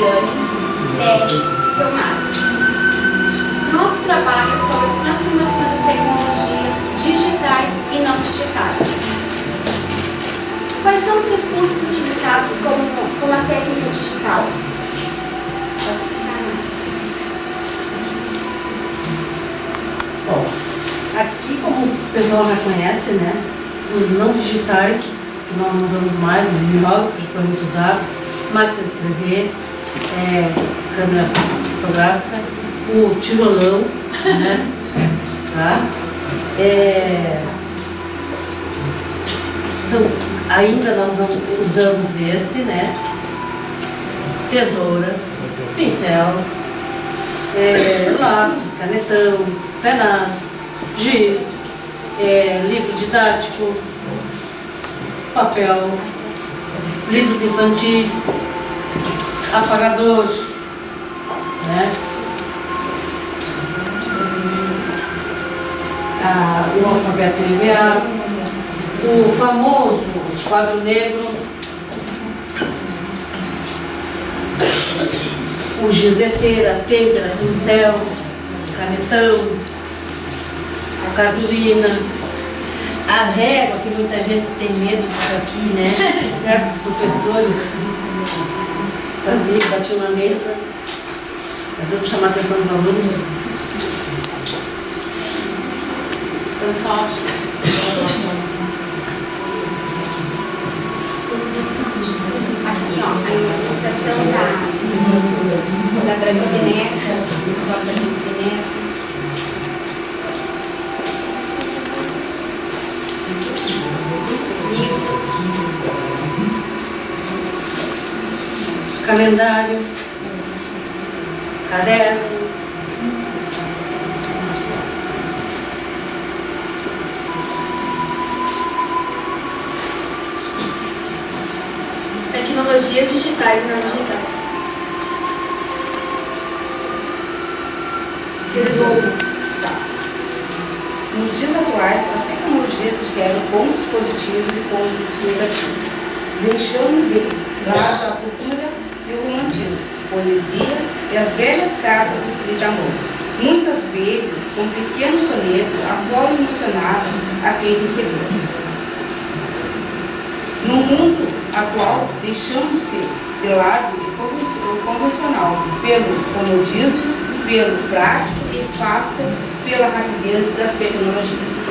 Viviane, Nery, Filmar. Nosso trabalho é sobre as transformações das tecnologias digitais e não digitais. Quais são os recursos utilizados como a técnica digital? Bom, aqui, como o pessoal já conhece, né, os não digitais, que nós não usamos mais, o mimeógrafo que foi muito usado, máquina de escrever, câmera fotográfica, o tijolão, né, tá? Ainda nós não usamos este, né, tesoura, pincel, lápis, canetão, penaz, giz, livro didático, papel, livros infantis, apagador, né? O alfabeto EVA, o famoso quadro negro, o giz de cera, têmpera, pincel, canetão, a cartolina, a régua, que muita gente tem medo disso aqui, né? Certos professores batiam na mesa, às vezes para chamar a atenção dos alunos. Fantoches. Aqui, ó, a ilustração da Branca de Neve, da escola da Branca de Neve. Livros. Calendário, caderno. Tecnologias digitais e não digitais. Resumo. Tá. Nos dias atuais, as tecnologias trouxeram pontos positivos e pontos negativos, deixando de lado a cultura e o romantismo, poesia e as velhas cartas escritas à mão, muitas vezes com um pequeno soneto a qual emocionava a quem recebeu. No mundo atual, deixamos-se de lado o convencional pelo comodismo, pelo prático e fácil, pela rapidez das tecnologias.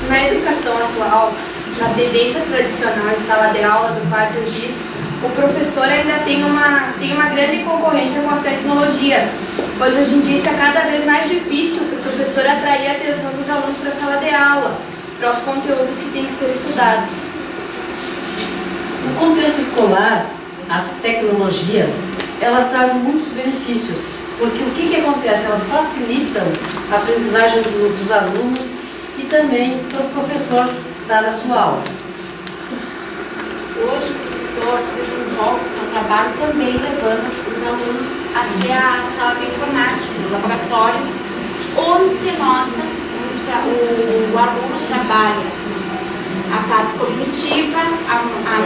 Na educação atual, na tendência tradicional em sala de aula do quarto giz, o professor ainda tem uma grande concorrência com as tecnologias, pois hoje em dia está cada vez mais difícil para o professor atrair a atenção dos alunos para a sala de aula, para os conteúdos que têm que ser estudados. No contexto escolar, as tecnologias, elas trazem muitos benefícios, porque o que acontece? Elas facilitam a aprendizagem dos alunos e também para o professor dar a sua aula. Hoje, o professor desenvolve o seu trabalho também levando os alunos até a sala de informática, no laboratório, onde se nota o aluno trabalha a parte cognitiva, a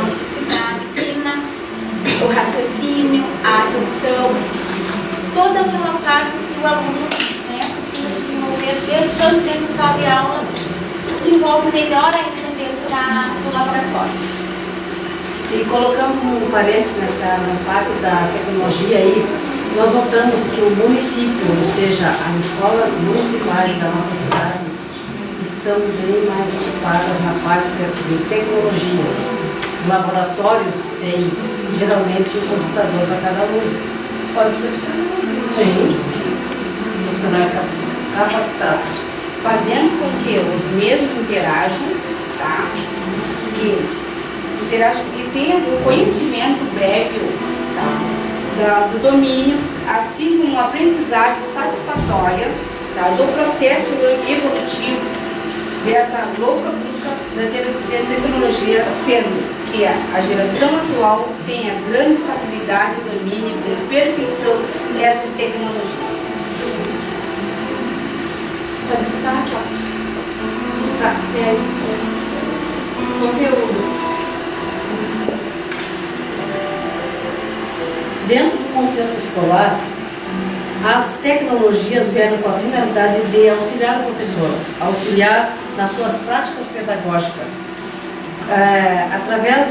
motricidade fina, o raciocínio, a atenção, toda aquela parte que o aluno precisa desenvolver tanto dentro da sala de aula, desenvolve melhor ainda dentro do laboratório. E colocando um parênteses na parte da tecnologia aí, nós notamos que o município, ou seja, as escolas municipais da nossa cidade, estão bem mais equipadas na parte de tecnologia. Os laboratórios têm geralmente um computador para cada aluno. Fora os profissionais. Sim, profissionais capacitados. Fazendo com que os mesmos interajam, tá? E tenham o conhecimento prévio, tá? Do domínio, assim como uma aprendizagem satisfatória, tá? Do processo evolutivo dessa louca busca da tecnologia, sendo que a geração atual tenha grande facilidade de domínio com perfeição dessas tecnologias. Pode passar aqui, ó. Tá, conteúdo. dentro do contexto escolar, as tecnologias vieram com a finalidade de auxiliar o professor, auxiliar nas suas práticas pedagógicas. Através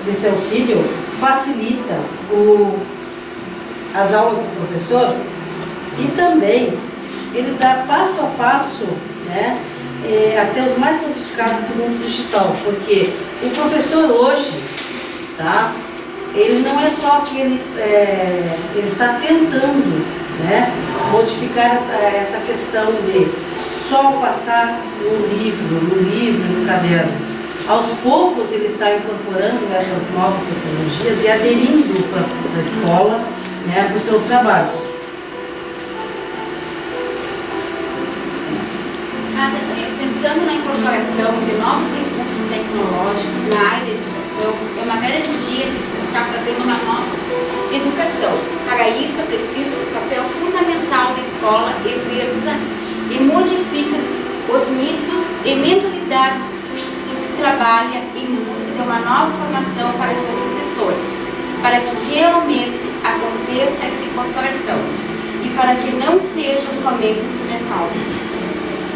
desse auxílio, facilita as aulas do professor e também ele dá passo a passo, né, até os mais sofisticados do mundo digital, porque o professor hoje, tá, ele não é só que ele está tentando, né, modificar essa questão de só passar no livro, no caderno. Aos poucos ele está incorporando essas novas tecnologias e aderindo para a escola, né, para os seus trabalhos. Pensando na incorporação de novos recursos tecnológicos na área da educação, é uma garantia de que você está fazendo uma nova educação. Para isso é preciso que o papel fundamental da escola exerça e modifique os mitos e mentalidades que se trabalha em busca de uma nova formação para seus professores, para que realmente aconteça essa incorporação e para que não seja somente instrumental.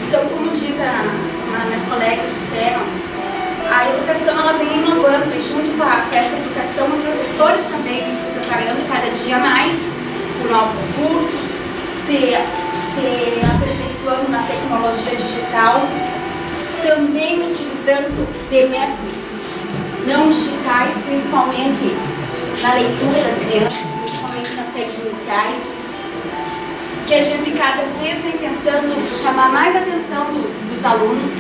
Então, como diz minhas colegas disseram, a educação ela vem inovando e junto com essa educação os professores também vêm se preparando cada dia mais com novos cursos, se aperfeiçoando na tecnologia digital, também utilizando de métodos não digitais, principalmente na leitura das crianças, principalmente nas séries iniciais, que a gente cada vez vem tentando chamar mais a atenção dos alunos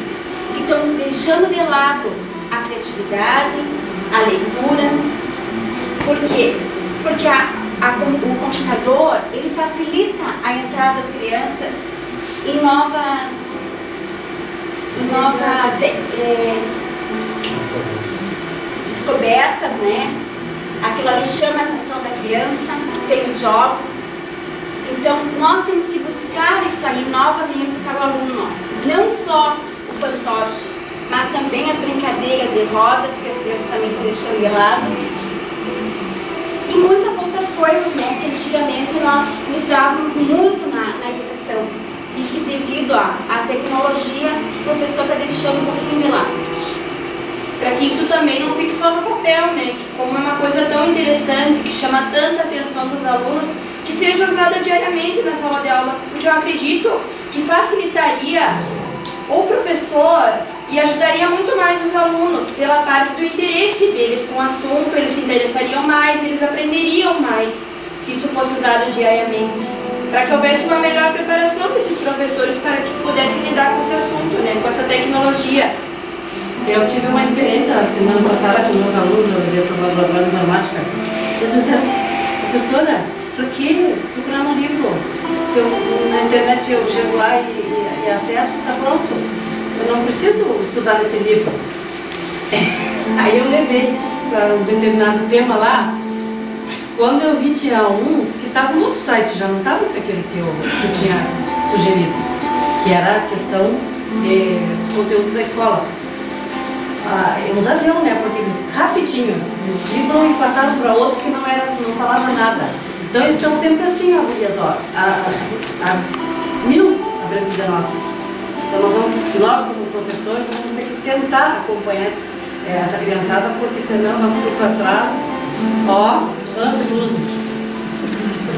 que estão deixando de lado a criatividade, a leitura. Por quê? Porque o computador ele facilita a entrada das crianças em novas descobertas, né? Aquilo ali chama a atenção da criança, tem os jogos. Então, nós temos que buscar isso aí novamente para o aluno. Não só o fantoche, mas também as brincadeiras de rodas, que as crianças também estão deixando de lado. E muitas outras coisas, né, que antigamente nós usávamos muito na educação. E que devido à tecnologia, o professor está deixando um pouquinho de lado. Para que isso também não fique só no papel, né? Que como é uma coisa tão interessante, que chama tanta atenção dos alunos, que seja usada diariamente na sala de aulas, porque eu acredito que facilitaria o professor e ajudaria muito mais os alunos pela parte do interesse deles com o assunto, eles se interessariam mais, eles aprenderiam mais se isso fosse usado diariamente, para que houvesse uma melhor preparação desses professores para que pudessem lidar com esse assunto, né, com essa tecnologia. Eu tive uma experiência na semana passada com meus alunos, eu levei para uma laboratório de informática. Eles me disseram, professora, por que procurar no livro? Se na internet eu chego lá e acesso, está pronto. Eu não preciso estudar nesse livro. Aí eu levei para um determinado tema lá, mas quando eu vi tinha uns que estavam no outro site, já não estavam com aquele que eu tinha sugerido, que era a questão dos conteúdos da escola. Uns aviões, né? Porque eles rapidinho, eles vibram e passaram para outro que não falava nada. Então eles estão sempre assim, ó, gurias, ó, a mil a vida nossa. Então nós como professores vamos ter que tentar acompanhar essa criançada, porque senão nós ficamos para trás, ó, anos luzes.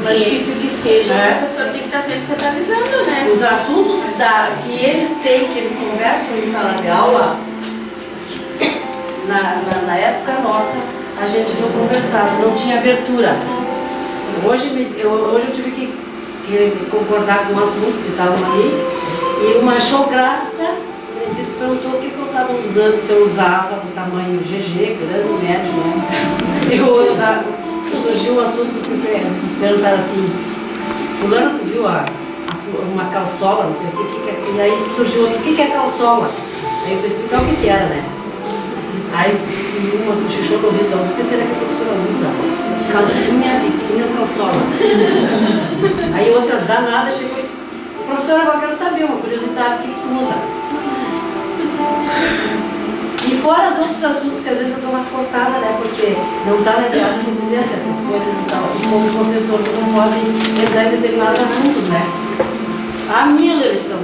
Mas difícil que seja, o professor tem que estar sempre se atualizando, né? Os assuntos que eles têm, que eles conversam em sala de aula, na época nossa, a gente não conversava, não tinha abertura. Hoje eu tive que concordar com o assunto que estavam ali, e uma achou graça, e disse, perguntou o que eu estava usando, se eu usava do tamanho GG, grande, médio, né? Eu usava, surgiu um assunto que perguntaram assim, fulano, tu viu uma calçola, não sei o que, e aí surgiu outro, o que é calçola? Aí eu fui explicar o que era, né? Aí uma cochichou no ouvido, o que será que a professora usa? Calcinha, biquíni ou calçola? Aí outra danada chegou e disse, professora, agora eu quero saber uma curiosidade, o que tu usa? E fora os outros assuntos que às vezes eu dou umas cortadas, né? Porque não está na ideia de dizer certas coisas e tal. E como professor, tu não pode entrar em determinados assuntos, né? A minha eleição.